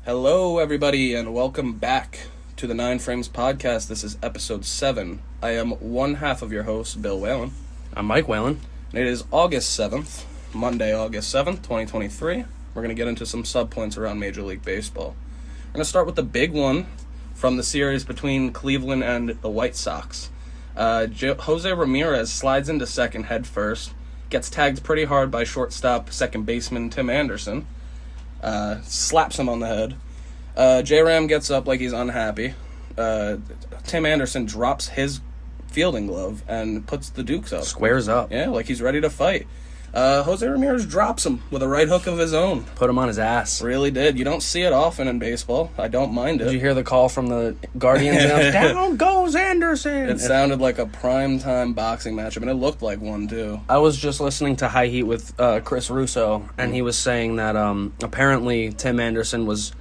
Hello, everybody, and welcome back to the 9 Frames podcast. This is episode 7. I am one half of your host, Bill Whalen. I'm Mike Whalen. And it is August 7th, Monday, August 7th, 2023. We're going to get into some subpoints around Major League Baseball. We're going to start with the big one from the series between Cleveland and the White Sox. Jose Ramirez slides into second head first, gets tagged pretty hard by shortstop second baseman Tim Anderson. Slaps him on the head. J-Ram gets up like he's unhappy. Tim Anderson drops his fielding glove and puts the Dukes up. Squares up. Yeah, like he's ready to fight. Jose Ramirez drops him with a right hook of his own. Put him on his ass. Really did. You don't see it often in baseball. I don't mind it. Did you hear the call from the Guardians? Down goes Anderson! It sounded like a primetime boxing matchup, and it looked like one, too. I was just listening to High Heat with Chris Russo, and he was saying that apparently Tim Anderson was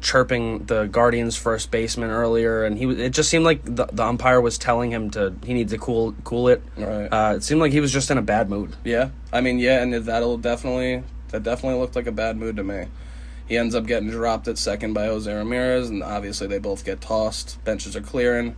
chirping the Guardians' first baseman earlier, and it just seemed like the umpire was telling him he needs to cool it. Right. It seemed like he was just in a bad mood. Yeah. I mean, yeah, and that definitely looked like a bad mood to me. He ends up getting dropped at second by Jose Ramirez, and obviously they both get tossed. Benches are clearing.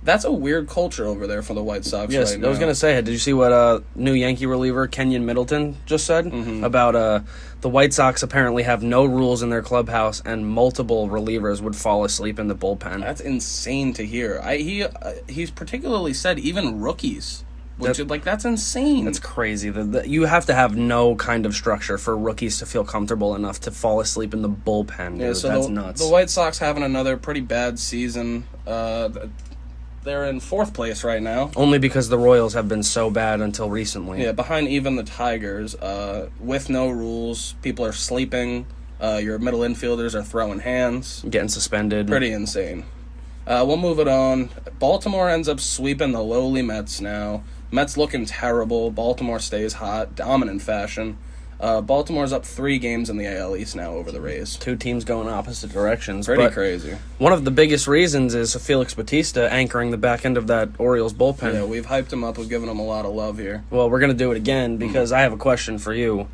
That's a weird culture over there for the White Sox right now. I was going to say, did you see what new Yankee reliever Kenyon Middleton just said about the White Sox apparently have no rules in their clubhouse and multiple relievers would fall asleep in the bullpen? That's insane to hear. He's particularly said even rookies. That's insane. That's crazy. You have to have no kind of structure for rookies to feel comfortable enough to fall asleep in the bullpen. Yeah, so that's nuts. The White Sox having another pretty bad season. They're in 4th place right now. Only because the Royals have been so bad until recently. Yeah, behind even the Tigers. With no rules, people are sleeping. Your middle infielders are throwing hands. Getting suspended. Pretty insane. We'll move it on. Baltimore ends up sweeping the lowly Mets now. Mets looking terrible. Baltimore stays hot, dominant fashion. Baltimore's up 3 games in the AL East now over the Rays. 2 teams going opposite directions. Pretty crazy. One of the biggest reasons is Felix Bautista anchoring the back end of that Orioles bullpen. Yeah, we've hyped him up. We've given him a lot of love here. Well, we're going to do it again because I have a question for you.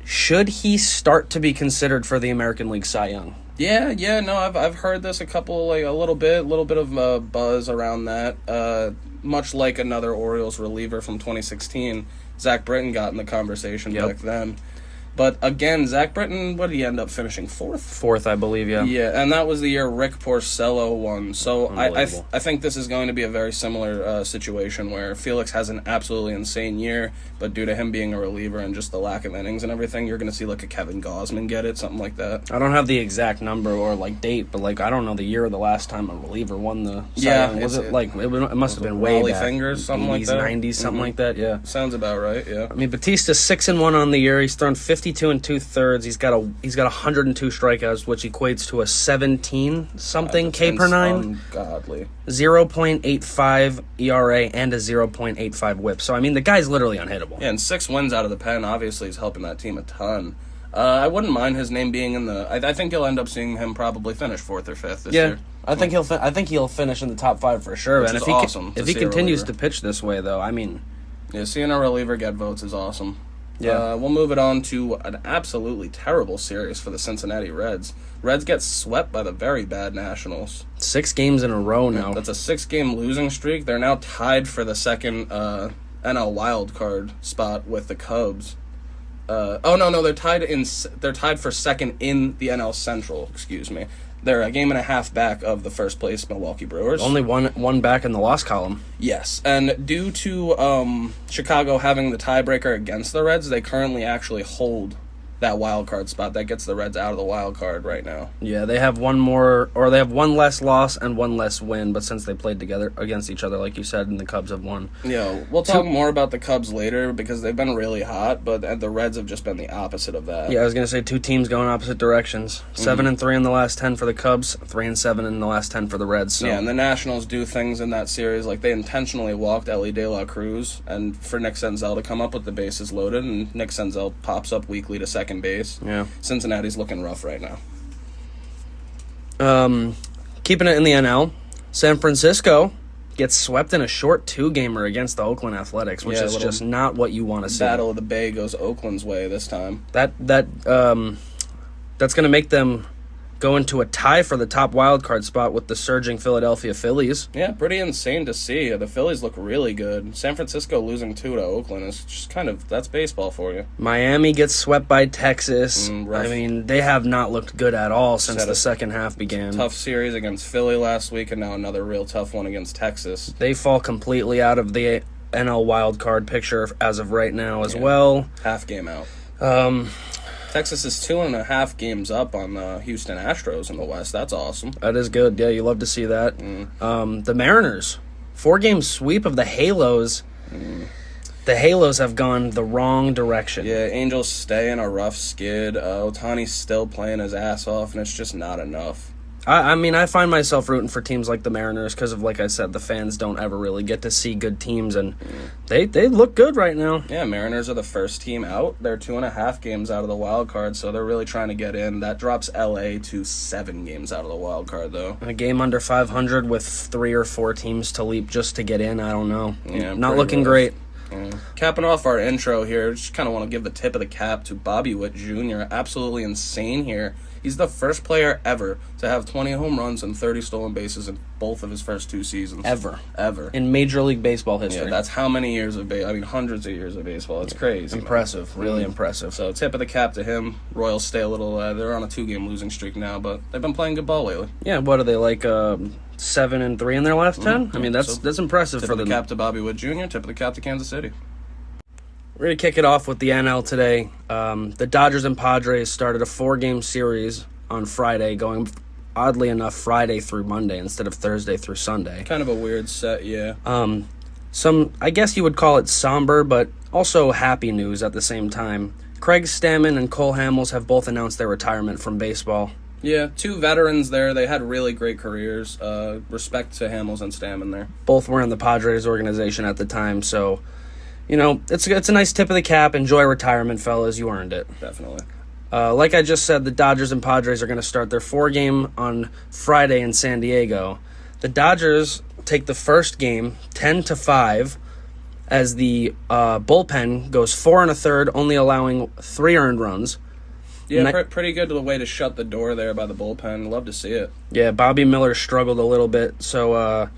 Should he start to be considered for the American League Cy Young? Yeah, no, I've heard this a little bit of buzz around that. Much like another Orioles reliever from 2016, Zach Britton got in the conversation back then. But again, Zach Britton, what did he end up finishing? 4th? 4th, I believe, yeah. Yeah, and that was the year Rick Porcello won. So I think this is going to be a very similar situation where Felix has an absolutely insane year, but due to him being a reliever and just the lack of innings and everything, you're going to see like a Kevin Gausman get it, something like that. I don't have the exact number or date, but I don't know the year of the last time a reliever won the Cy Young. It must have been way Raleigh back. Fingers, something 80s, like that. 90s, something like that, yeah. Sounds about right, yeah. I mean, Batista's 6-1 on the year. He's thrown 52 2/3. He's got 102 strikeouts, which equates to a 17-something K per 9. Ungodly. 0.85 ERA and a 0.85 WHIP. So I mean, the guy's literally unhittable. Yeah, and 6 wins out of the pen. Obviously, he's helping that team a ton. I wouldn't mind his name being in the. I think you'll end up seeing him probably finish 4th or 5th this year. I think he'll finish in the top 5 for sure. Which is awesome. If he continues to pitch this way, though, I mean, yeah, seeing a reliever get votes is awesome. Yeah. We'll move it on to an absolutely terrible series for the Cincinnati Reds. Reds get swept by the very bad Nationals. 6 games in a row now. That's a 6-game losing streak. They're now tied for the second NL wild card spot with the Cubs. They're tied for second in the NL Central. Excuse me. They're a game and a half back of the first place Milwaukee Brewers. Only one back in the loss column. Yes, and due to Chicago having the tiebreaker against the Reds, they currently actually hold that wild card spot. That gets the Reds out of the wild card right now. Yeah, they have one less loss and one less win, but since they played together against each other, like you said, and the Cubs have won. Yeah, we'll talk more about the Cubs later because they've been really hot, but the Reds have just been the opposite of that. Yeah, I was going to say 2 teams going opposite directions. 7-3 in the last 10 for the Cubs, 3-7 in the last 10 for the Reds. So. Yeah, and the Nationals do things in that series, like they intentionally walked Ellie De La Cruz, and for Nick Senzel to come up with the bases loaded, and Nick Senzel pops up weekly to second base. Yeah. Cincinnati's looking rough right now. Keeping it in the NL, San Francisco gets swept in a short 2-gamer against the Oakland Athletics, which is just not what you want to see. Battle of the Bay goes Oakland's way this time. That's going to make them go into a tie for the top wild card spot with the surging Philadelphia Phillies. Yeah, pretty insane to see. The Phillies look really good. San Francisco losing 2 to Oakland is just that's baseball for you. Miami gets swept by Texas. Rough. I mean, they have not looked good at all since the second half began. Tough series against Philly last week, and now another real tough one against Texas. They fall completely out of the NL wild card picture as of right now as well. Half game out. Texas is 2.5 games up on the Houston Astros in the West. That's awesome. That is good. Yeah, you love to see that. The Mariners, 4-game sweep of the Halos. The Halos have gone the wrong direction. Yeah, Angels stay in a rough skid. Ohtani's still playing his ass off, and it's just not enough. I mean, I find myself rooting for teams like the Mariners because of, like I said, the fans don't ever really get to see good teams, and they look good right now. Yeah, Mariners are the first team out. They're 2.5 games out of the wild card, so they're really trying to get in. That drops LA to 7 games out of the wild card, though. A game under 500 with 3 or 4 teams to leap just to get in, I don't know. Yeah, not looking great. Capping off our intro here, just kind of want to give the tip of the cap to Bobby Witt Jr. Absolutely insane here. He's the first player ever to have 20 home runs and 30 stolen bases in both of his first 2 seasons. Ever. In Major League Baseball history. Yeah, that's how many years of hundreds of years of baseball. It's crazy. Impressive. Man. Really impressive. So, tip of the cap to him. Royals stay a little, they're on a 2-game losing streak now, but they've been playing good ball lately. Yeah, what are they, 7-3 in their last 10? I mean, that's impressive for them. Tip of the cap to Bobby Witt Jr., tip of the cap to Kansas City. We're going to kick it off with the NL today. The Dodgers and Padres started a 4-game series on Friday, going, oddly enough, Friday through Monday instead of Thursday through Sunday. Kind of a weird set, yeah. I guess you would call it somber, but also happy news at the same time. Craig Stammen and Cole Hamels have both announced their retirement from baseball. Yeah, 2 veterans there. They had really great careers. Respect to Hamels and Stammen there. Both were in the Padres organization at the time, so, it's a nice tip of the cap. Enjoy retirement, fellas. You earned it. Definitely. Like I just said, the Dodgers and Padres are going to start their 4-game on Friday in San Diego. The Dodgers take the first game 10-5 as the bullpen goes 4 1/3, only allowing 3 earned runs. Yeah, pretty good way to shut the door there by the bullpen. Love to see it. Yeah, Bobby Miller struggled a little bit, so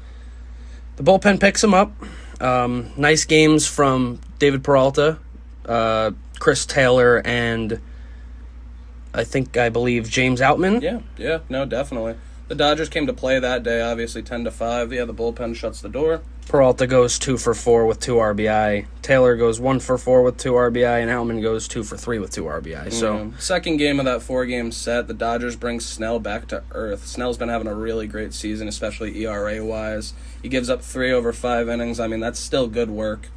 the bullpen picks him up. Nice games from David Peralta, Chris Taylor, and I believe James Outman. Yeah, no, definitely. The Dodgers came to play that day, obviously 10-5. Yeah, the bullpen shuts the door. Peralta goes 2 for 4 with 2 RBI. Taylor goes 1 for 4 with 2 RBI, and Outman goes 2 for 3 with 2 RBI. So, second game of that 4-game set, the Dodgers bring Snell back to earth. Snell's been having a really great season, especially ERA-wise. He gives up 3 over 5 innings. I mean, that's still good work.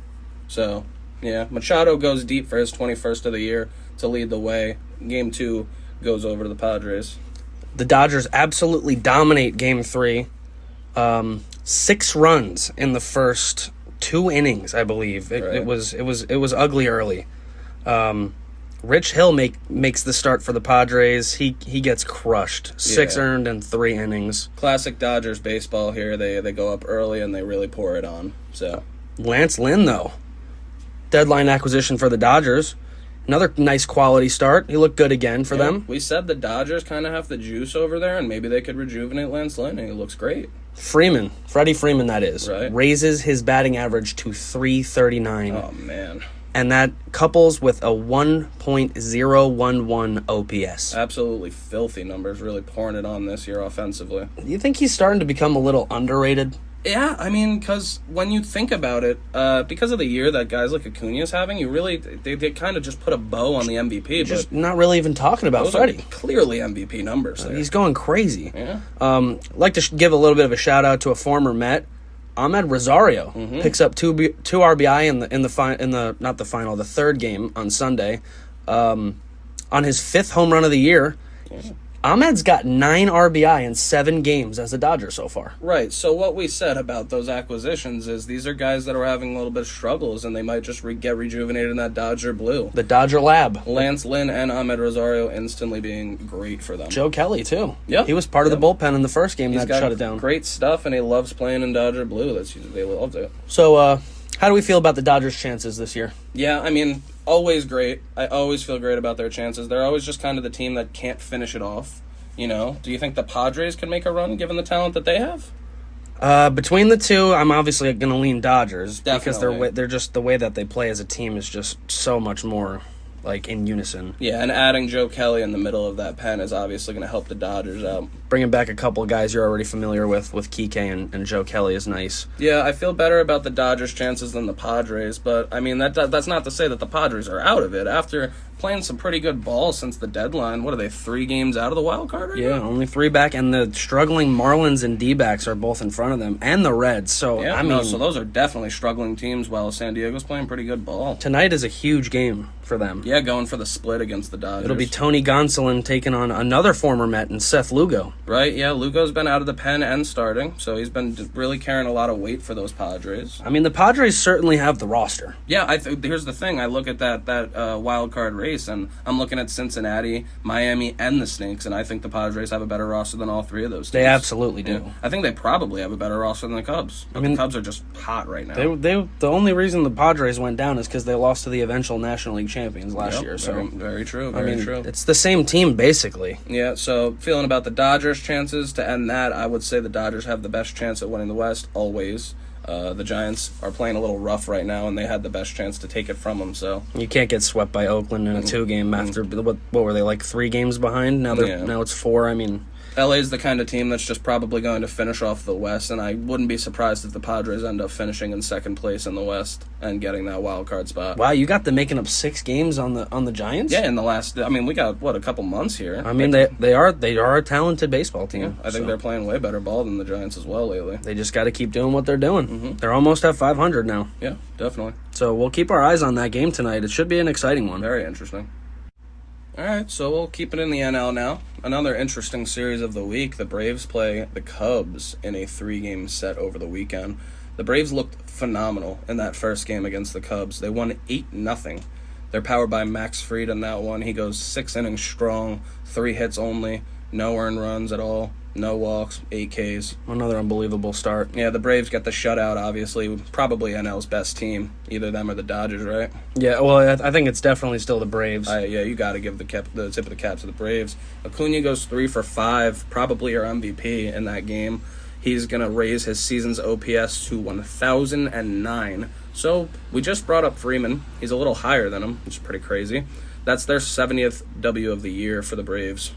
So, yeah, Machado goes deep for his 21st of the year to lead the way. Game 2 goes over to the Padres. The Dodgers absolutely dominate Game 3. 6 runs in the first 2 innings, I believe. It was ugly early. Rich Hill makes the start for the Padres. He gets crushed. 6 earned in 3 innings. Classic Dodgers baseball here. They go up early and they really pour it on. So Lance Lynn, though, deadline acquisition for the Dodgers. Another nice quality start. He looked good again for them. We said the Dodgers kind of have the juice over there, and maybe they could rejuvenate Lance Lynn, and he looks great. Freddie Freeman, that is, raises his batting average to .339. Oh, man. And that couples with a 1.011 OPS. Absolutely filthy numbers, really pouring it on this year offensively. Do you think he's starting to become a little underrated? Yeah, I mean, because when you think about it, because of the year that guys like Acuna's having, they kind of just put a bow on the MVP. Just not really even talking about Freddie. Clearly MVP numbers there. He's going crazy. Yeah. Like to give a little bit of a shout out to a former Met. Ahmed Rosario picks up two RBI in the third game on Sunday, on his 5th home run of the year. Yeah. Ahmed's got 9 RBI in 7 games as a Dodger so far. Right, so what we said about those acquisitions is these are guys that are having a little bit of struggles, and they might just get rejuvenated in that Dodger blue. The Dodger lab. Lance Lynn and Ahmed Rosario instantly being great for them. Joe Kelly, too. Yeah, he was part of the bullpen in the first game that shut it down. Great stuff, and he loves playing in Dodger blue. They loved it. So, how do we feel about the Dodgers' chances this year? Yeah, I mean, always great. I always feel great about their chances. They're always just kind of the team that can't finish it off. Do you think the Padres can make a run given the talent that they have? Between the two, I'm obviously going to lean Dodgers because Definitely. they're just the way that they play as a team is just so much more like in unison. Yeah, and adding Joe Kelly in the middle of that pen is obviously going to help the Dodgers out. Bringing back a couple of guys you're already familiar with Kike and Joe Kelly is nice. Yeah, I feel better about the Dodgers' chances than the Padres, but I mean that's not to say that the Padres are out of it. After playing some pretty good ball since the deadline, what are they, 3 games out of the wild card right Yeah, now? only 3 back, and the struggling Marlins and D-backs are both in front of them, and the Reds. So Yeah, I mean, so those are definitely struggling teams. While San Diego's playing pretty good ball. tonight is a huge game for them. Yeah, going for the split against the Dodgers. It'll be Tony Gonsolin taking on another former Met and Seth Lugo. Right, yeah, Lugo's been out of the pen and starting, so he's been really carrying a lot of weight for those Padres. I mean, the Padres certainly have the roster. Yeah, here's the thing. I look at that wild card race, and I'm looking at Cincinnati, Miami, and the Snakes, and I think the Padres have a better roster than all 3 of those teams. They absolutely do. Yeah. I think they probably have a better roster than the Cubs. But the Cubs are just hot right now. The only reason the Padres went down is because they lost to the eventual National League champions last year. So very true. Very true. It's the same team basically. Yeah. So feeling about the Dodgers' chances to end that, I would say the Dodgers have the best chance at winning the West always. The Giants are playing a little rough right now, and they had the best chance to take it from them. So You can't get swept by Oakland in a 2-game after what were they, like 3 games behind? Now it's 4. I mean, LA's the kind of team that's just probably going to finish off the West, and I wouldn't be surprised if the Padres end up finishing in second place in the West and getting that wild card spot. wow, you got them making up 6 games on the Giants? Yeah, in the last, we got a couple months here. I mean, they are a talented baseball team. Yeah, I think they're playing way better ball than the Giants as well lately. They just got to keep doing what they're doing. They're almost at 500 now. Yeah, definitely. So we'll keep our eyes on that game tonight. It should be an exciting one. Very interesting. All right, so we'll keep it in the NL now. Another interesting series of the week. The Braves play the Cubs in a 3-game set over the weekend. The Braves looked phenomenal in that first game against the Cubs. They won 8-0. They're powered by Max Fried in that one. He goes 6 innings strong, 3 hits only, no earned runs at all, no walks, 8 Ks. Another unbelievable start. Yeah, the Braves got the shutout, obviously. Probably NL's best team. Either them or the Dodgers, right? Yeah, well, I think it's definitely still the Braves. Yeah, you got to give the tip of the cap to the Braves. Acuna goes 3 for 5, probably our MVP in that game. He's going to raise his season's OPS to 1,009. So we just brought up Freeman. He's a little higher than him, which is pretty crazy. That's their 70th W of the year for the Braves.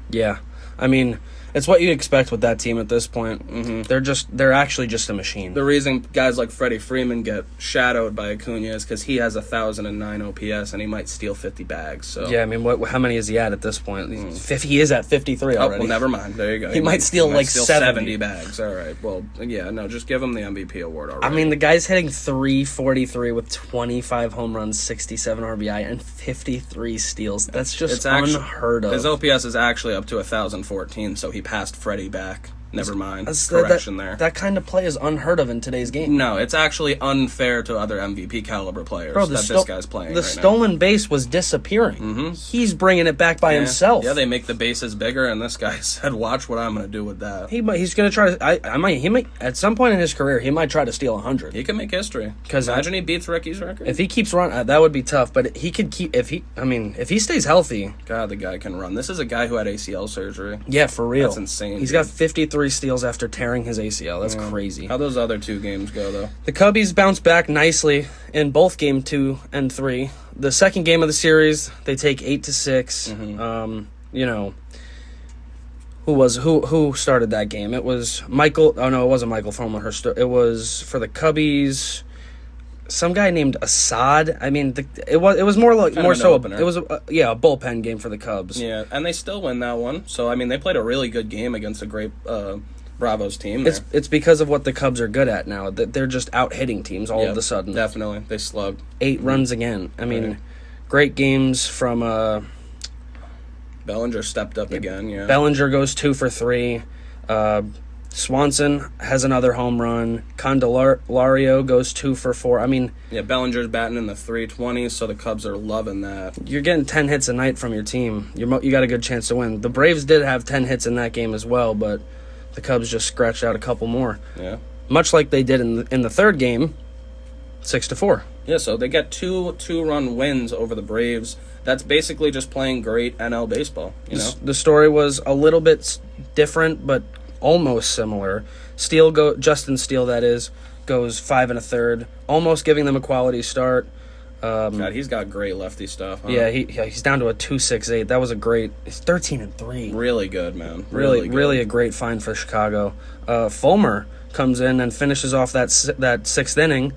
Yeah, I mean, it's what you'd expect with that team at this point. They're actually just a machine. The reason guys like Freddie Freeman get shadowed by Acuna is because he has 1,009 OPS and he might steal 50 bags. So Yeah, I mean, how many is he at this point? He is at 53 already. Oh, well, never mind. There you go. He might steal like 70 bags. All right. Well, yeah, no, just give him the MVP award already. I mean, the guy's hitting 343 with 25 home runs, 67 RBI, and 53 steals. That's just unheard of. His OPS is actually up to 1,014, so he passed Freddie back. Never mind. Correction there. That kind of play is unheard of in today's game. No, it's actually unfair to other MVP caliber players this guy's playing The right stolen base was disappearing. He's bringing it back by himself. Yeah, they make the bases bigger, and this guy said, watch what I'm going to do with that. He's going to try to... He might at some point in his career, he might try to steal 100. He can make history. 'Cause Imagine he beats Ricky's record. If he keeps running, that would be tough, but he could keep... If he stays healthy... God, the guy can run. This is a guy who had ACL surgery. Yeah, for real. That's insane. He's got 53 steals after tearing his ACL. That's crazy. How'd those other 2 games go, though? The Cubbies bounced back nicely in both game 2 and 3. The second game of the series, they take 8-6. Who started that game? It was Michael. Oh no, it wasn't Michael Fulmerhurst. It was for the Cubbies. Some guy named Assad. I mean, it was more like more so. Opener. It was a bullpen game for the Cubs. Yeah, and they still win that one. So I mean, they played a really good game against a great Bravos team. There. It's because of what the Cubs are good at now. That they're just out hitting teams all of a sudden. Definitely, they slug 8 runs again. I mean, great games from. Bellinger stepped up again. Yeah, Bellinger goes 2 for 3. Swanson has another home run. Candelario goes 2 for 4. I mean... Yeah, Bellinger's batting in the 320s, so the Cubs are loving that. You're getting 10 hits a night from your team. You got a good chance to win. The Braves did have 10 hits in that game as well, but the Cubs just scratched out a couple more. Yeah. Much like they did in the third game, 6-4. Yeah, so they get two-run wins over the Braves. That's basically just playing great NL baseball, you know? The story was a little bit different, but almost similar. Justin Steele, that is, goes 5 1/3, almost giving them a quality start. God, he's got great lefty stuff. Huh? Yeah, he's down to a 2.68. That was a great. He's 13-3. Really good, man. Really, good. really a great find for Chicago. Fulmer comes in and finishes off that sixth inning,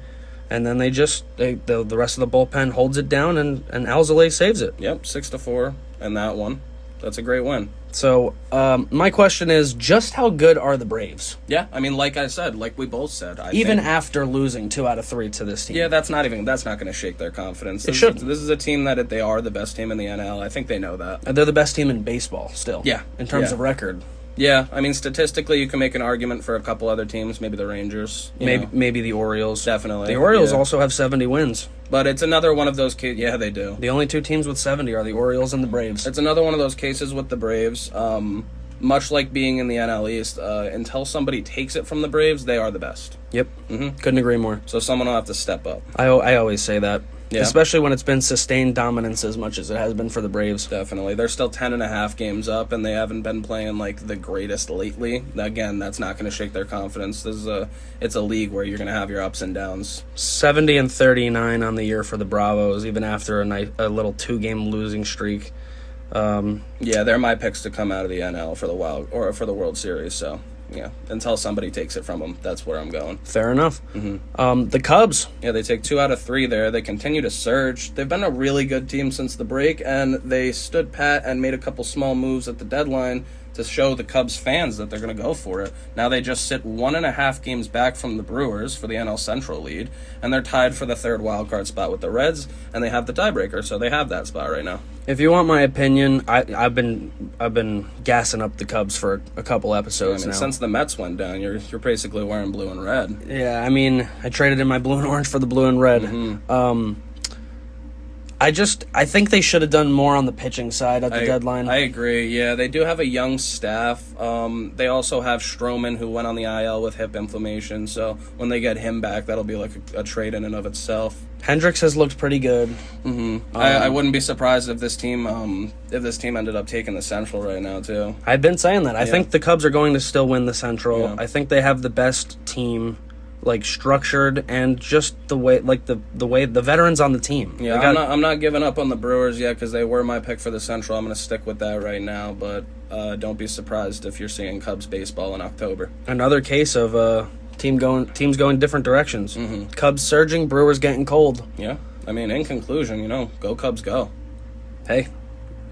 and then the rest of the bullpen holds it down, and Alzolay saves it. Yep, 6-4, and that one. That's a great win. So, my question is, just how good are the Braves? Yeah, I mean, like I said, like we both said, I Even think, after losing 2 out of 3 to this team. yeah, that's not going to shake their confidence. It shouldn't. This is a team that they are the best team in the NL. I think they know that. They're the best team in baseball still. Yeah. In terms Yeah. of record. Yeah, I mean, statistically, you can make an argument for a couple other teams, maybe the Rangers. you know. Maybe the Orioles. Definitely. The Orioles yeah. also have 70 wins. But it's another one of those cases. Yeah, they do. The only 2 teams with 70 are the Orioles and the Braves. It's another one of those cases with the Braves. Much like being in the NL East, until somebody takes it from the Braves, they are the best. Yep. Mm-hmm. Couldn't agree more. So someone will have to step up. I always say that. Yeah. Especially when it's been sustained dominance as much as it has been for the Braves. Definitely. They're still 10.5 games up, and they haven't been playing like the greatest lately. Again, that's not going to shake their confidence. It's a league where you're going to have your ups and downs. 70-39 on the year for the Bravos, even after a little 2-game losing streak. Yeah, they're my picks to come out of the NL for the World Series. So yeah, until somebody takes it from them, that's where I'm going. Fair enough. Mm-hmm. The Cubs. Yeah, they take 2 out of 3 there. They continue to surge. They've been a really good team since the break, and they stood pat and made a couple small moves at the deadline to show the Cubs fans that they're going to go for it. Now they just sit 1.5 games back from the Brewers for the NL Central lead, and they're tied for the 3rd wildcard spot with the Reds, and they have the tiebreaker, so they have that spot right now. If you want my opinion, I've been gassing up the Cubs for a couple episodes now. Since the Mets went down, you're basically wearing blue and red. Yeah, I mean, I traded in my blue and orange for the blue and red. Mm-hmm. I think they should have done more on the pitching side at the deadline. I agree. Yeah, they do have a young staff. They also have Stroman, who went on the IL with hip inflammation. So when they get him back, that'll be like a trade in and of itself. Hendricks has looked pretty good. Mm-hmm. I wouldn't be surprised if this team ended up taking the Central right now too. I've been saying that. I think the Cubs are going to still win the Central. Yeah. I think they have the best team, like structured, and just the way the veterans on the team. Yeah, I'm not giving up on the Brewers yet because they were my pick for the Central. I'm going to stick with that right now, but don't be surprised if you're seeing Cubs baseball in October. Another case of teams going different directions. Mm-hmm. Cubs surging, Brewers getting cold. Yeah, I mean, in conclusion, go Cubs, go. Hey,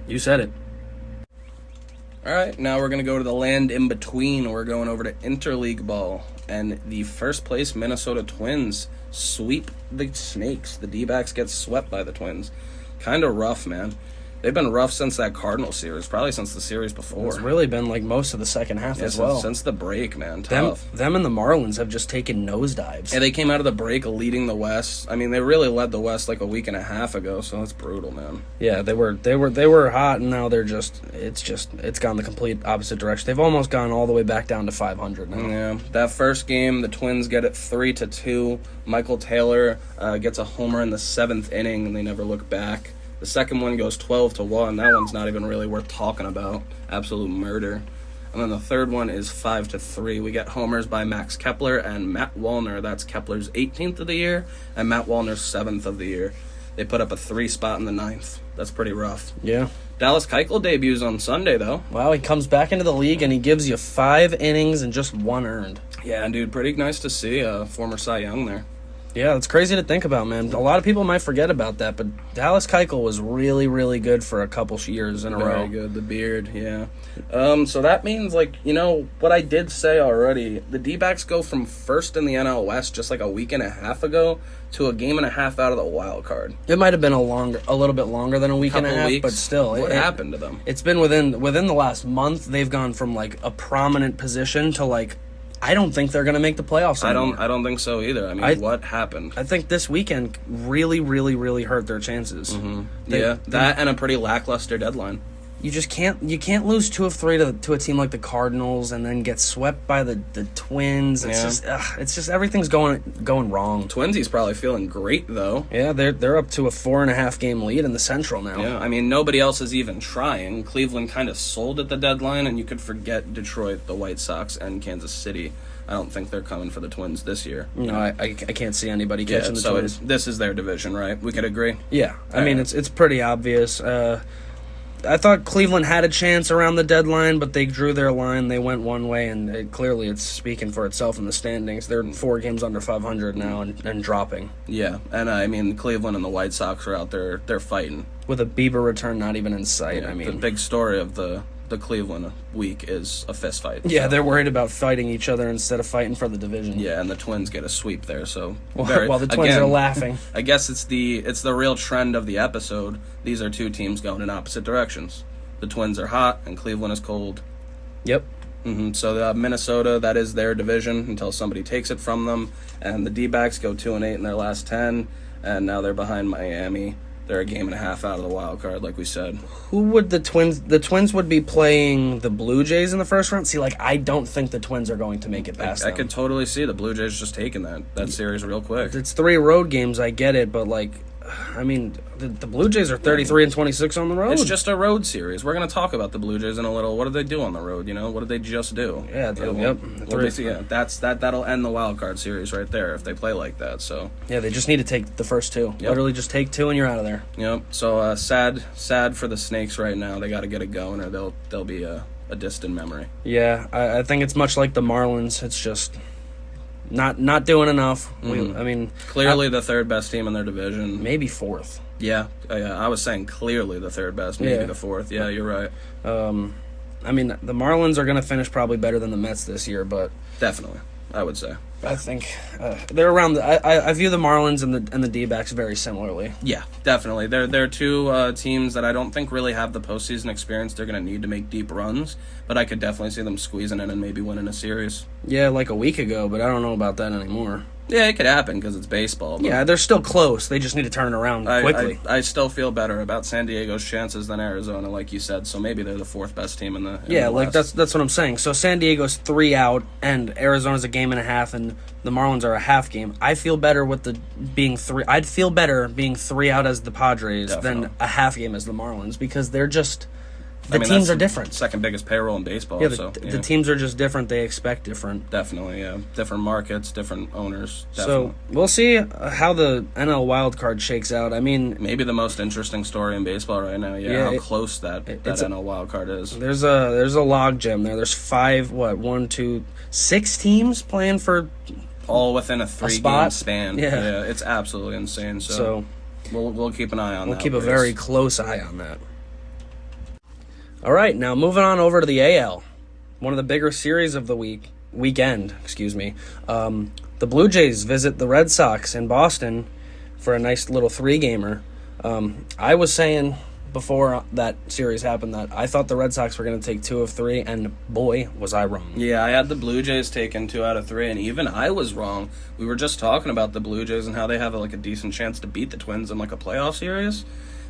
you said it. All right, now we're going to go to the land in between. We're going over to interleague ball. And the first place Minnesota Twins sweep the Snakes. The D-backs get swept by the Twins. Kind of rough, man. They've been rough since that Cardinal series, probably since the series before. It's really been like most of the second half as well. Since the break, man. Tough. Them and the Marlins have just taken nosedives. Yeah, they came out of the break leading the West. I mean, they really led the West like a week and a half ago, so that's brutal, man. Yeah, they were hot, and now it's gone the complete opposite direction. They've almost gone all the way back down to 500 now. Yeah, that first game, the Twins get it 3-2. Michael Taylor gets a homer in the 7th inning, and they never look back. The second one goes 12-1. That one's not even really worth talking about. Absolute murder. And then the third one is 5-3. We get homers by Max Kepler and Matt Wallner. That's Kepler's 18th of the year and Matt Wallner's 7th of the year. They put up a 3 spot in the 9th. That's pretty rough. Yeah. Dallas Keuchel debuts on Sunday, though. Wow, he comes back into the league and he gives you 5 innings and just 1 earned. Yeah, dude, pretty nice to see former Cy Young there. Yeah, it's crazy to think about, man. A lot of people might forget about that, but Dallas Keuchel was really, really good for a couple years in a row. Very good. The beard, yeah. So that means, what I did say already, the D-backs go from first in the NL West just like a week and a half ago to a game and a half out of the wild card. It might have been a little bit longer than a week and a half, but still. What happened to them? It's been within the last month, they've gone from, a prominent position to, I don't think they're going to make the playoffs anymore. I don't think so either. I mean, what happened? I think this weekend really, really, really hurt their chances. Mm-hmm. That and a pretty lackluster deadline. you just can't lose 2 of 3 to a team like the Cardinals and then get swept by the Twins. It's just everything's going wrong. Twinsies probably feeling great though. Yeah, they're up to a 4.5 game lead in the Central now. Yeah, I mean nobody else is even trying. Cleveland kind of sold at the deadline, and you could forget Detroit, the White Sox, and Kansas City. I don't think they're coming for the Twins this year. No, I can't see anybody catching the so Twins. This is their division, right? We could agree? Yeah, I mean, it's pretty obvious. I thought Cleveland had a chance around the deadline, but they drew their line. They went one way, and clearly it's speaking for itself in the standings. They're 4 games under 500 now and dropping. Yeah, and I mean, Cleveland and the White Sox are out there. They're fighting. With a Bieber return not even in sight, Yeah, I mean. the big story of the Cleveland week is a fist fight. Yeah, so. they're worried about fighting each other instead of fighting for the division. Yeah, and the Twins get a sweep there. So while the Twins are laughing. I guess it's the real trend of the episode. These are 2 teams going in opposite directions. The Twins are hot and Cleveland is cold. Yep. So Minnesota, that is their division until somebody takes it from them. And the D-backs go 2-8 in their last 10, and now they're behind Miami. They're a game and a half out of the wild card, like we said. Who would the Twins... The Twins would be playing the Blue Jays in the first round? See, I don't think the Twins are going to make it past them. I could totally see the Blue Jays just taking that series real quick. It's 3 road games, I get it, but, I mean, the Blue Jays are 33-26 on the road. It's just a road series. We're going to talk about the Blue Jays in a little. What did they do on the road? What did they just do? Yeah, that'll end the wild card series right there if they play like that. So yeah, they just need to take the first 2. Yep. Literally, just take 2 and you're out of there. Yep. So sad for the Snakes right now. They got to get it going, or they'll be a distant memory. Yeah, I think it's much like the Marlins. It's just not doing enough. Mm-hmm. Clearly the 3rd best team in their division. Maybe 4th. Yeah, I was saying clearly the 3rd best, maybe the 4th. Yeah, you're right. The Marlins are going to finish probably better than the Mets this year, but definitely, I would say. I think they're around. I view the Marlins and the D-backs very similarly. Yeah, definitely. They're 2 teams that I don't think really have the postseason experience. They're going to need to make deep runs, but I could definitely see them squeezing in and maybe winning a series. Yeah, like a week ago, but I don't know about that anymore. Yeah, it could happen because it's baseball. But yeah, they're still close. They just need to turn it around quickly. I still feel better about San Diego's chances than Arizona, like you said. So maybe they're the 4th best team in the West. That's what I'm saying. So San Diego's 3 out, and Arizona's a game and a half, and the Marlins are a half game. I feel better with being 3. I'd feel better being 3 out as the Padres than a half game as the Marlins because they're just. The teams are different. Second biggest payroll in baseball. Yeah, the teams are just different. They expect different. Definitely, yeah. Different markets, different owners. Definitely. So we'll see how the NL wildcard shakes out. I mean, maybe the most interesting story in baseball right now. Yeah, how close that NL wildcard is. There's a log jam there. There's 6 teams playing for all within a 3-game span. Yeah, it's absolutely insane. So we'll keep an eye on that. We'll keep a very close eye on that. All right, now moving on over to the AL, one of the bigger series of the weekend. The Blue Jays visit the Red Sox in Boston for a nice little 3-gamer. I was saying before that series happened that I thought the Red Sox were going to take 2 of 3, and boy, was I wrong. Yeah, I had the Blue Jays taking 2 out of 3, and even I was wrong. We were just talking about the Blue Jays and how they have a decent chance to beat the Twins in a playoff series.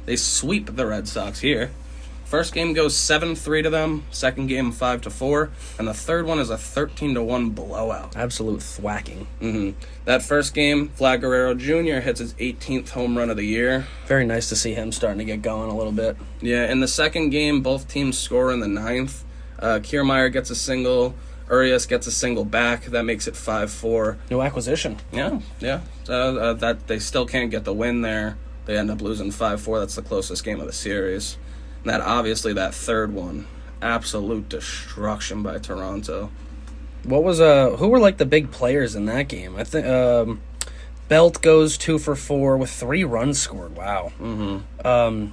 They sweep the Red Sox here. First game goes 7-3 to them, second game 5-4, and the third one is a 13-1 blowout. Absolute thwacking. Mm-hmm. That first game, Vlad Guerrero Jr. hits his 18th home run of the year. Very nice to see him starting to get going a little bit. Yeah, in the second game, both teams score in the 9th. Kiermaier gets a single, Urias gets a single back. That makes it 5-4. New acquisition. Yeah. That they still can't get the win there. They end up losing 5-4. That's the closest game of the series. And that third one, absolute destruction by Toronto. What was who were the big players in that game? I think Belt goes 2 for 4 with 3 runs scored. Wow. Mm-hmm.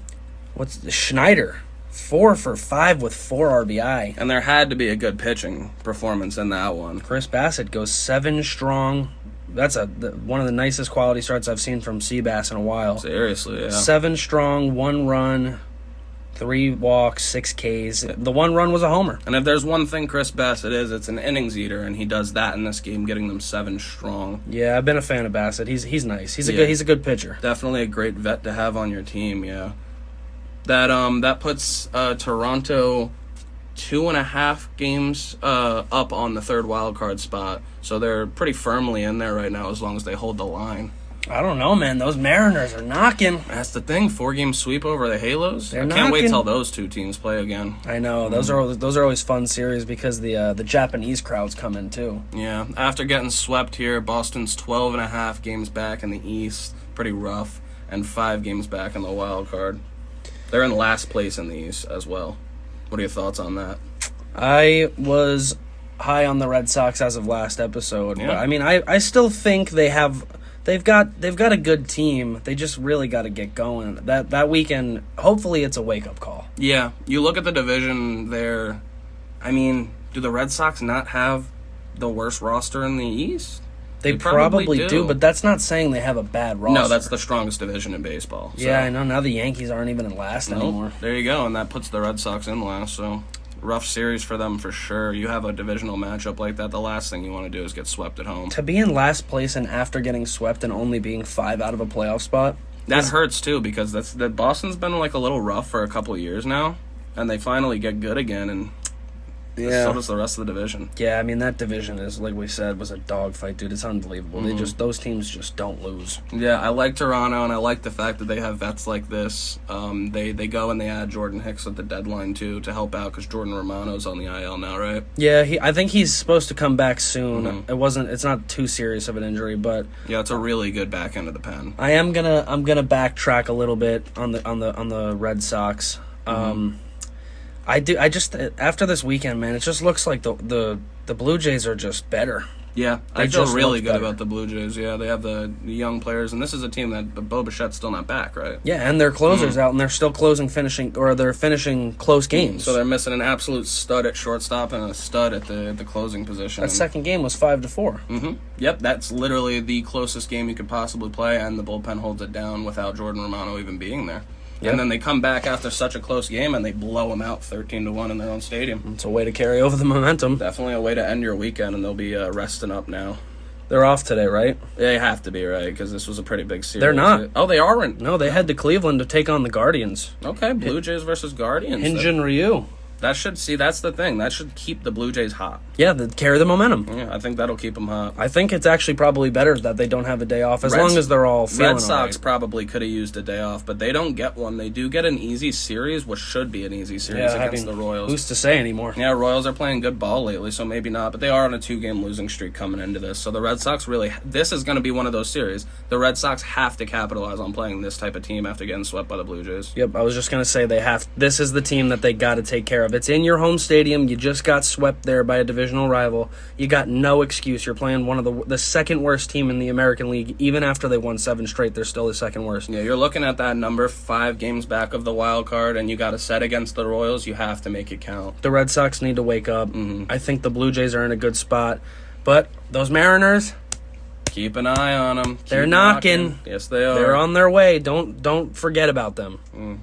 What's Schneider 4 for 5 with 4 RBI. And there had to be a good pitching performance in that one. Chris Bassett goes 7 strong. That's one of the nicest quality starts I've seen from Seabass in a while. Seriously, yeah. 7 strong, 1 run. 3 walks, 6 Ks. The 1 run was a homer. And if there's one thing Chris Bassett is, it's an innings eater, and he does that in this game, getting them 7 strong. Yeah, I've been a fan of Bassett. He's nice. He's a good pitcher. Definitely a great vet to have on your team. Yeah. That puts Toronto 2.5 games up on the third wild card spot. So they're pretty firmly in there right now as long as they hold the line. I don't know, man. Those Mariners are knocking. That's the thing. 4-game sweep over the Halos. They're I can't wait knocking. till those two teams play again. I know. Those are always fun series because the Japanese crowds come in too. Yeah. After getting swept here, Boston's 12.5 games back in the East. Pretty rough. And 5 games back in the wild card. They're in last place in the East as well. What are your thoughts on that? I was high on the Red Sox as of last episode. Yeah. But I mean, I still think they've got a good team. They just really got to get going. That weekend, hopefully it's a wake-up call. Yeah. You look at the division there. I mean, do the Red Sox not have the worst roster in the East? They probably do, but that's not saying they have a bad roster. No, that's the strongest division in baseball. So. Yeah, I know. Now the Yankees aren't even in last anymore. There you go, and that puts the Red Sox in last, so rough series for them for sure. You have a divisional matchup like that, the last thing you want to do is get swept at home. To be in last place and after getting swept and only being 5 out of a playoff spot. That hurts, too, because Boston's been like a little rough for a couple of years now, and they finally get good again, and so does the rest of the division. Yeah, I mean, that division is, like we said, was a dogfight, dude. It's unbelievable. Those teams just don't lose. Yeah, I like Toronto, and I like the fact that they have vets like this. They go and they add Jordan Hicks at the deadline, too, to help out, because Jordan Romano's on the IL now, right? Yeah, I think he's supposed to come back soon. It's not too serious of an injury, but yeah, it's a really good back end of the pen. I'm gonna backtrack a little bit on the Red Sox. I just after this weekend, man, it just looks like the Blue Jays are just better. Yeah, They I feel just really look good better. about the Blue Jays. Yeah, they have the young players, and this is a team that Bo Bichette's still not back, right? Yeah, and their closers out, and they're still finishing close games. So they're missing an absolute stud at shortstop and a stud at the closing position. That second game was 5-4. Yep, that's literally the closest game you could possibly play, and the bullpen holds it down without Jordan Romano even being there. Yep. And then they come back after such a close game, and they blow them out 13-1 in their own stadium. It's a way to carry over the momentum. Definitely a way to end your weekend, and they'll be resting up now. They're off today, right? They have to be, right? Because this was a pretty big series. They're not. Oh, they aren't? No, they head to Cleveland to take on the Guardians. Okay, Blue Jays versus Guardians. Hyunjin Ryu. That's the thing. That should keep the Blue Jays hot. Yeah, carry the momentum. Yeah, I think that'll keep them hot. I think it's actually probably better that they don't have a day off, as long as they're all feeling Red Sox right. probably could have used a day off, but they don't get one. They do get an easy series, which should be an easy series against the Royals. Who's to say anymore? Yeah, Royals are playing good ball lately, so maybe not, but they are on a 2-game losing streak coming into this. So the Red Sox this is going to be one of those series. The Red Sox have to capitalize on playing this type of team after getting swept by the Blue Jays. Yep, I was just going to say this is the team that they got to take care of. It's in your home stadium. You just got swept there by a divisional rival. You got no excuse. You're playing one of the second worst team in the American League. Even after they won 7 straight, they're still the second worst. Yeah, you're looking at that number, 5 games back of the wild card, and you got a set against the Royals. You have to make it count. The Red Sox need to wake up. I think the Blue Jays are in a good spot. But those Mariners, keep an eye on them. They're knocking. Yes, they are. They're on their way. Don't forget about them.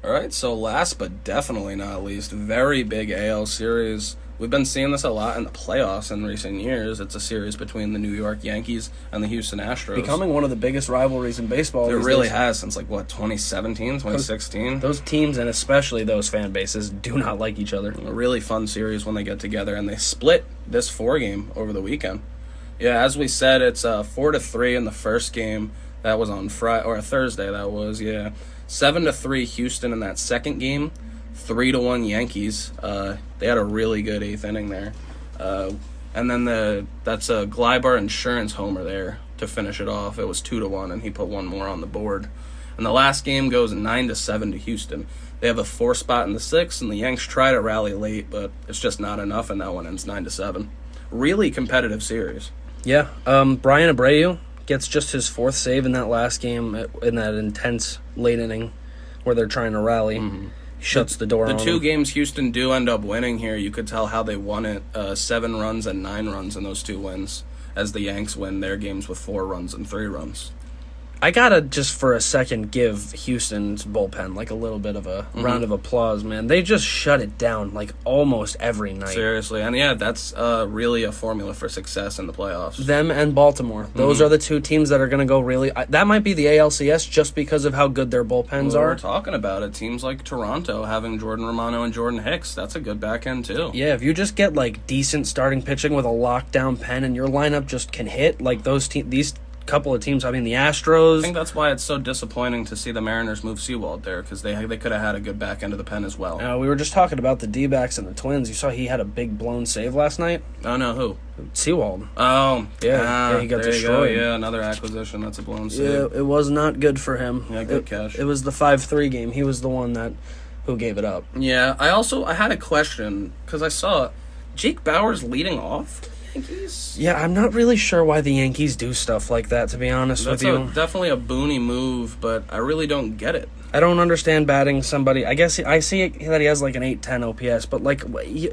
All right, so last but definitely not least, very big AL series. We've been seeing this a lot in the playoffs in recent years. It's a series between the New York Yankees and the Houston Astros. Becoming one of the biggest rivalries in baseball. It really has since, 2017, 2016? Those teams, and especially those fan bases, do not like each other. A really fun series when they get together, and they split this 4-game over the weekend. Yeah, as we said, it's 4-3 in the first game. That was on Friday, or Thursday, that was, yeah. 7-3 Houston in that second game. 3-1 Yankees. They had a really good 8th inning there. And then that's a Glybar Insurance homer there to finish it off. It was 2-1, and he put one more on the board. And the last game goes 9-7 to Houston. They have a 4 spot in the 6th, and the Yanks try to rally late, but it's just not enough, and that one ends 9-7. Really competitive series. Yeah. Brian Abreu gets just his 4th save in that last game in that intense late inning where they're trying to rally. Shuts the door on The 2 them. games Houston do end up winning here, you could tell how they won it. 7 runs and 9 runs in those 2 wins, as the Yanks win their games with 4 runs and 3 runs. I gotta just for a second give Houston's bullpen like a little bit of a round of applause, man. They just shut it down like almost every night. Seriously, and yeah, that's really a formula for success in the playoffs. Them and Baltimore. Those are the two teams that are going to go really... that might be the ALCS just because of how good their bullpens are. We're talking about it. Teams like Toronto having Jordan Romano and Jordan Hicks. That's a good back end, too. Yeah, if you just get like decent starting pitching with a lockdown pen and your lineup just can hit, like these couple of teams, I mean, the Astros... I think that's why it's so disappointing to see the Mariners move Sewald there, because they could have had a good back end of the pen as well. We were just talking about the D-backs and the Twins. You saw he had a big blown save last night? Oh, no, who? Sewald. Oh. Yeah, he got destroyed. Yeah, another acquisition. That's a blown save. Yeah, it was not good for him. Yeah, good catch. It was the 5-3 game. He was the one who gave it up. Yeah, I had a question, because I saw Jake Bauers leading off. Yankees? Yeah, I'm not really sure why the Yankees do stuff like that, to be honest with you. That's definitely a boony move, but I really don't get it. I don't understand batting somebody. I guess I see that he has like an 810 OPS, but like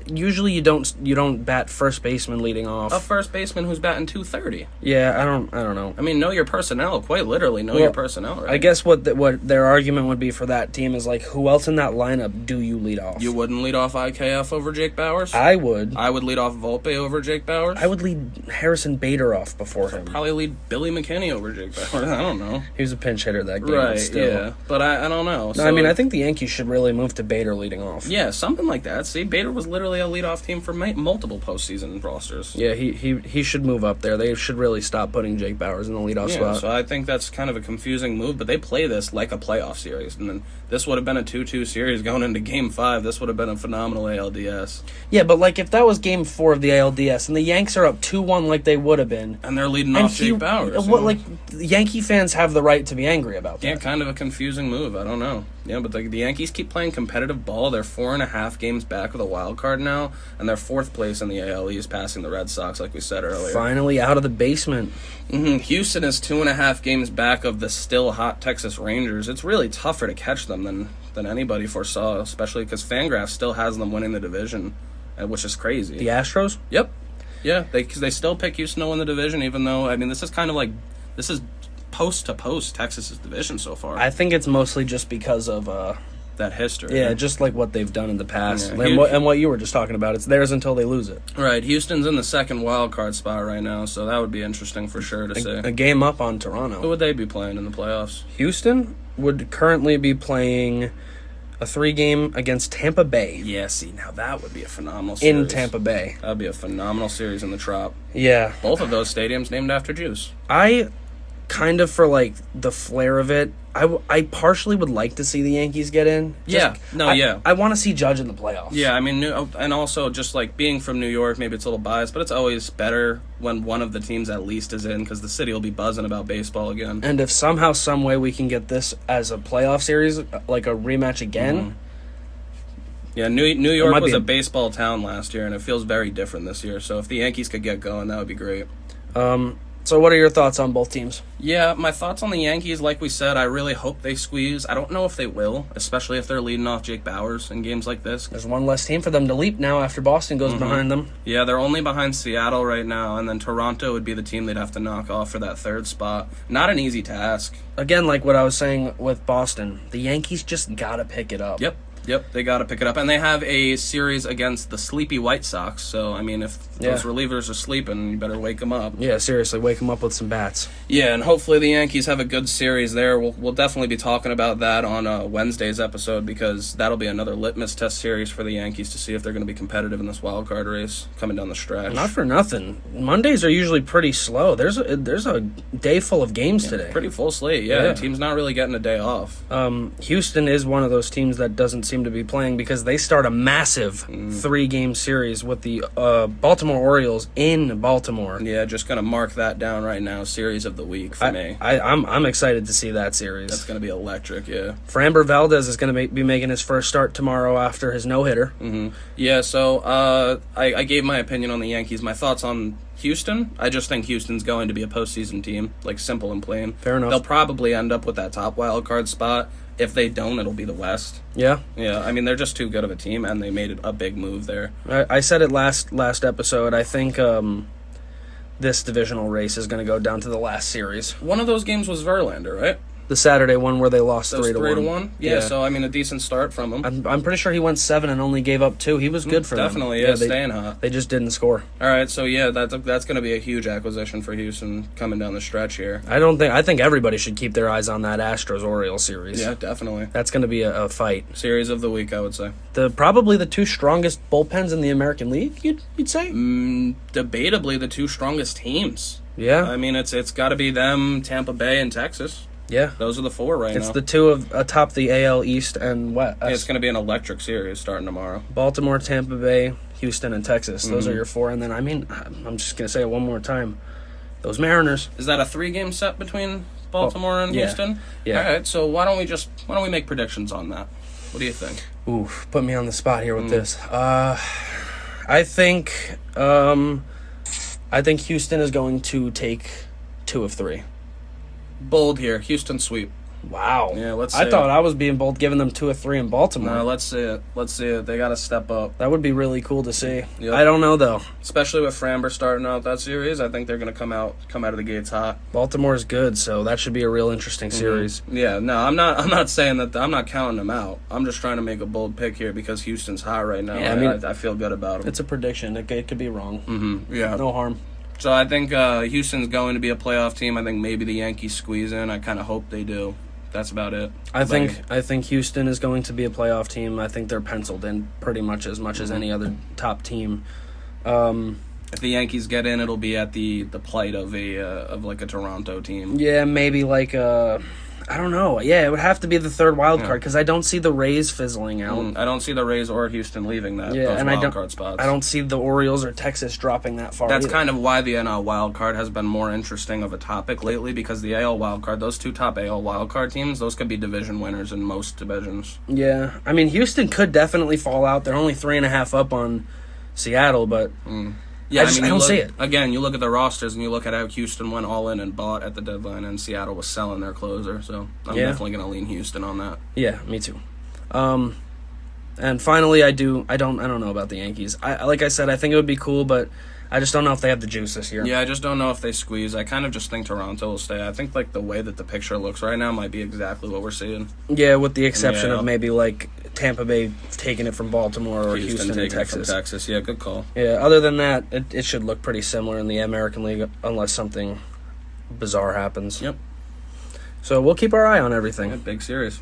usually you don't bat first baseman leading off. A first baseman who's batting 230. Yeah, I don't know. I mean, know your personnel. Quite literally, know your personnel. Right? I guess what their argument would be for that team is like, who else in that lineup do you lead off? You wouldn't lead off IKF over Jake Bauers? I would. I would lead off Volpe over Jake Bauers. I would lead Harrison Bader off before him. Probably lead Billy McKinney over Jake Bauers. I don't know. He was a pinch hitter that game. Right, still. yeah. But I don't know. No, I mean, I think the Yankees should really move to Bader leading off. Yeah, something like that. See, Bader was literally a leadoff team for multiple postseason rosters. Yeah, he should move up there. They should really stop putting Jake Bauers in the leadoff spot. So I think that's kind of a confusing move, but they play this like a playoff series. And then this would have been a 2-2 series going into Game 5. This would have been a phenomenal ALDS. Yeah, but like if that was Game 4 of the ALDS and the Yanks are up 2-1 like they would have been. And they're leading off Jake Bauers. Like, Yankee fans have the right to be angry about that. Yeah, kind of a confusing move. I don't know. Yeah, but the Yankees keep playing competitive ball. They're 4.5 games back with a wild card now, and they're 4th place in the AL East, passing the Red Sox, like we said earlier. Finally out of the basement. Houston is 2.5 games back of the still hot Texas Rangers. It's really tougher to catch them than anybody foresaw, especially because Fangraphs still has them winning the division, which is crazy. The Astros? Yep. Yeah, because they still pick Houston to win the division, even though, I mean, this is kind of like, this is post to post Texas's division so far. I think it's mostly just because of that history. Yeah, just like what they've done in the past. Yeah, and what you were just talking about. It's theirs until they lose it. Right. Houston's in the second wild card spot right now, so that would be interesting for sure to see. A game up on Toronto. Who would they be playing in the playoffs? Houston would currently be playing a 3-game against Tampa Bay. Yeah, see, now that would be a phenomenal series. In Tampa Bay. That would be a phenomenal series in the Trop. Yeah. Both of those stadiums named after Jews. I kind of, for like the flair of it, I partially would like to see the Yankees get in. I want to see Judge in the playoffs. Yeah, I mean, and also just like being from New York, maybe it's a little biased, but it's always better when one of the teams at least is in, because the city will be buzzing about baseball again. And if somehow, some way we can get this as a playoff series, like a rematch again. Yeah, New York was a baseball town last year, and it feels very different this year. So if the Yankees could get going, that would be great. So what are your thoughts on both teams? Yeah, my thoughts on the Yankees, like we said, I really hope they squeeze. I don't know if they will, especially if they're leading off Jake Bauers in games like this. There's one less team for them to leap now after Boston goes behind them. Yeah, they're only behind Seattle right now, and then Toronto would be the team they'd have to knock off for that 3rd spot. Not an easy task. Again, like what I was saying with Boston, the Yankees just gotta pick it up. Yep, they got to pick it up. And they have a series against the sleepy White Sox. So, I mean, if those relievers are sleeping, you better wake them up. Yeah, seriously, wake them up with some bats. Yeah, and hopefully the Yankees have a good series there. We'll definitely be talking about that on Wednesday's episode, because that'll be another litmus test series for the Yankees to see if they're going to be competitive in this wild card race coming down the stretch. Not for nothing. Mondays are usually pretty slow. There's a day full of games today. Pretty full slate, yeah. The team's not really getting a day off. Houston is one of those teams that doesn't seem to be playing, because they start a massive 3-game series with the Baltimore Orioles in Baltimore. Yeah, just going to mark that down right now. Series of the week for me. I'm excited to see that series. That's going to be electric, yeah. Framber Valdez is going to be making his first start tomorrow after his no-hitter. Yeah, so I gave my opinion on the Yankees. My thoughts on Houston, I just think Houston's going to be a postseason team, like simple and plain. Fair enough. They'll probably end up with that top wild card spot. If they don't, it'll be the West. Yeah? Yeah, I mean, they're just too good of a team, and they made a big move there. I said it last episode. I think this divisional race is going to go down to the last series. One of those games was Verlander, right? The Saturday one where they lost 3-1. 3-1? Yeah, so, I mean, a decent start from him. I'm pretty sure he went 7 and only gave up 2. He was good for them. Definitely, yeah, staying hot. They just didn't score. All right, so, yeah, that's going to be a huge acquisition for Houston coming down the stretch here. I think everybody should keep their eyes on that Astros-Orioles series. Yeah, definitely. That's going to be a fight. Series of the week, I would say. Probably the 2 strongest bullpens in the American League, you'd say? Debatably the 2 strongest teams. Yeah. I mean, it's got to be them, Tampa Bay, and Texas. Yeah. Those are the 4 right now. It's the 2 of atop the AL East and West. Yeah, it's going to be an electric series starting tomorrow. Baltimore, Tampa Bay, Houston, and Texas. Those are your 4. And then, I mean, I'm just going to say it one more time. Those Mariners. Is that a 3-game set between Baltimore and Houston? Yeah. All right, so why don't we make predictions on that? What do you think? Oof, put me on the spot here with this. I think Houston is going to take 2 of 3. Bold here. Houston sweep. Wow. Yeah, let's see I thought I was being bold giving them 2 of 3 in Baltimore. No, let's see it. Let's see it. They got to step up. That would be really cool to see. Yep. I don't know, though. Especially with Framber starting out that series, I think they're going to come out of the gates hot. Baltimore's good, so that should be a real interesting series. Yeah, no, I'm not saying that. I'm not counting them out. I'm just trying to make a bold pick here because Houston's hot right now. Yeah, I mean, I feel good about them. It's a prediction. It could be wrong. Yeah. No harm. So I think Houston's going to be a playoff team. I think maybe the Yankees squeeze in. I kind of hope they do. That's about it. I think Houston is going to be a playoff team. I think they're penciled in pretty much as any other top team. If the Yankees get in, it'll be at the plight of like a Toronto team. Yeah, maybe like I don't know. Yeah, it would have to be the 3rd wild card because I don't see the Rays fizzling out. I don't see the Rays or Houston leaving those wild card spots. I don't see the Orioles or Texas dropping that far. That's either. kind of why the NL wild card has been more interesting of a topic lately because the AL wild card, those 2 top AL wild card teams, those could be division winners in most divisions. Yeah, I mean Houston could definitely fall out. They're only 3.5 up on Seattle, but. Yeah, I don't see it. Again, you look at the rosters and you look at how Houston went all in and bought at the deadline, and Seattle was selling their closer. So I'm definitely going to lean Houston on that. Yeah, me too. And finally, I don't know about the Yankees. Like I said, I think it would be cool, but I just don't know if they have the juice this year. Yeah, I just don't know if they squeeze. I kind of just think Toronto will stay. I think like the way that the picture looks right now might be exactly what we're seeing. Yeah, with the exception of maybe like Tampa Bay taking it from Baltimore or Houston taking and Texas. It from Texas. Yeah, good call. Yeah, other than that, it should look pretty similar in the American League unless something bizarre happens. Yep. So we'll keep our eye on everything. Yeah, big series.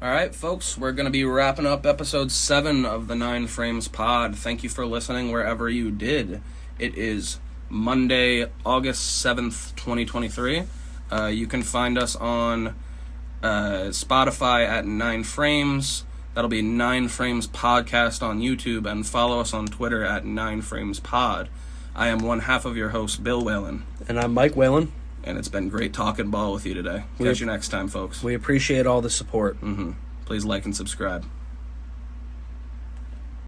All right, folks, we're going to be wrapping up episode 7 of the 9 Frames pod. Thank you for listening wherever you did. It is Monday, August 7th, 2023. You can find us on Spotify at 9 Frames. That'll be 9 Frames Podcast on YouTube, and follow us on Twitter at 9 Frames Pod. I am one half of your host, Bill Whalen. And I'm Mike Whalen. And it's been great talking ball with you today. Catch you next time, folks. We appreciate all the support. Please like and subscribe.